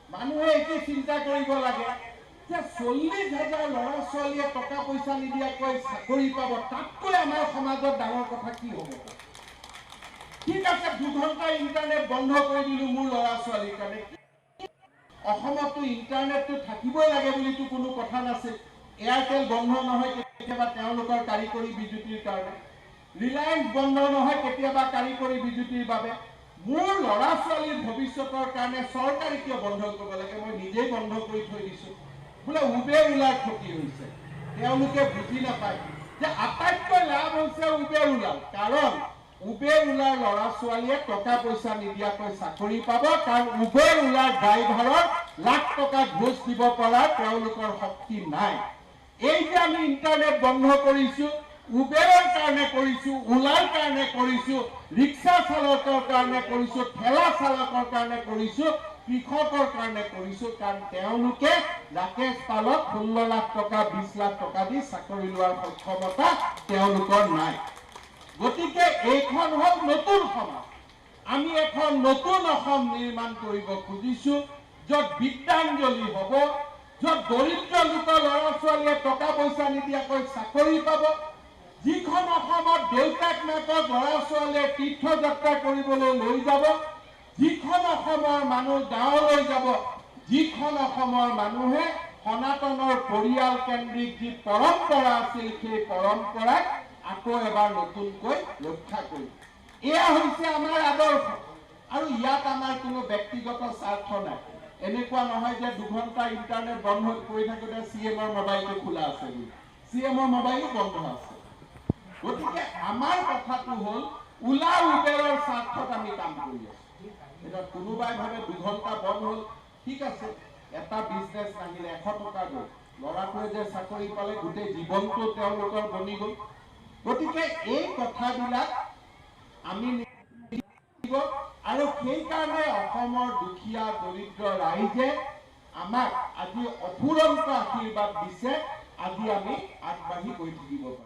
মানুহে এটি চিন্তা কৰিব লাগে যে 40,000 ল'ৰা ছোৱালীয়ে টকা পইচা নিদিয়াকৈ চাকৰি পাব, তাতকৈ আমাৰ সমাজত ডাঙৰ কথা কি হ'ব? ঠিক আছে, 2 ঘণ্টা ইণ্টাৰনেট বন্ধ কৰি দিলো মোৰ ল'ৰা ছোৱালীৰ কাৰণে। অসমতো ইণ্টাৰনেটটো থাকিবই লাগে বুলিতো কোনো কথা নাছিল। এয়াৰটেল বন্ধ নহয় কেতিয়াবা তেওঁলোকৰ কাৰিকৰী বিজুতিৰ কাৰণে, ৰিলায়েন্স বন্ধ নহয় কেতিয়াবা কাৰিকৰী বিজুতিৰ বাবে। মোৰ ল'ৰা ছোৱালীৰ ভৱিষ্যতৰ কাৰণে চৰকাৰে কিয় বন্ধ কৰিব লাগে? মই নিজেই বন্ধ কৰি থৈ দিছো। বোলে উবেৰ ওলাৰ ক্ষতি হৈছে, তেওঁলোকে বুজি নাপায় যে আটাইতকৈ লাভ হৈছে উবেৰ ওলাৰ। কাৰণ উবেৰ ওলাৰ ল'ৰা ছোৱালীয়ে টকা পইচা নিদিয়াকৈ চাকৰি পাব, কাৰণ উবেৰ ওলাৰ ড্ৰাইভাৰৰ লাখ টকা ঘোষ দিব পৰা তেওঁলোকৰ শক্তি নাই। এই যে আমি ইণ্টাৰনেট বন্ধ কৰিছো, উবেৰৰ কাৰণে কৰিছো, ওলাৰ কাৰণে কৰিছো, ৰিক্সা চালকৰ কাৰণে কৰিছো, ঠেলা চালকৰ কাৰণে কৰিছো, কৃষকৰ কাৰণে কৰিছো, কাৰণ তেওঁলোকে ৰাকেশ পালক 16 লাখ টকা 20 লাখ টকা দি চাকৰি লোৱাৰ সক্ষমতা তেওঁলোকৰ নাই। গতিকে এইখন হল নতুন সমাজ। আমি এখন নতুন অসম নিৰ্মাণ কৰিব খুজিছো, য'ত বিদ্যাঞ্জলি হ'ব, য'ত দৰিদ্ৰ লোকৰ ল'ৰা ছোৱালীয়ে টকা পইচা নিদিয়াকৈ চাকৰি পাব, যিখন অসমত দেউতাক মাকক ল'ৰা ছোৱালীয়ে তীৰ্থযাত্ৰা কৰিবলৈ লৈ যাব, যিখন অসমৰ মানুহ গাঁৱলৈ যাব, যিখন অসমৰ মানুহে সনাতনৰ পৰিয়াল কেন্দ্ৰিক যি পৰম্পৰা আছিল সেই পৰম্পৰাক আকৌ এবাৰ নতুনকৈ ৰক্ষা কৰিব। এয়া হৈছে আমাৰ আদৰ্শ। আৰু ইয়াত আমাৰ কোনো ব্যক্তিগত স্বাৰ্থ নাই। এনেকুৱা নহয় যে 2 ঘণ্টা ইণ্টাৰনেট বন্ধ কৰি থাকোঁতে CMৰ মোবাইলটো খোলা আছে বুলি, CMৰ মোবাইলো বন্ধ আছে। গতিকে আমাৰ কথাটো হ'ল ওলা উবেৰৰ স্বাৰ্থত আমি কাম কৰি আছো। এতিয়া কোনোবাই ভাবে 2 ঘণ্টা বন্ধ হ'ল, ঠিক আছে, এটা বিজনেছ নাহিলে 100 টকা গ'ল, ল'ৰাটোৱে যে চাকৰি পালে গোটেই জীৱনটো তেওঁলোকৰ বনি গ'ল। গতিকে এই কথাবিলাক আমি আৰু সেইকাৰণে অসমৰ দুখীয়া দৰিদ্ৰ ৰাইজে আমাক আজি অফুৰন্ত আশীৰ্বাদ দিছে। আজি আমি আগবাঢ়ি গৈ থাকিব পাৰোঁ।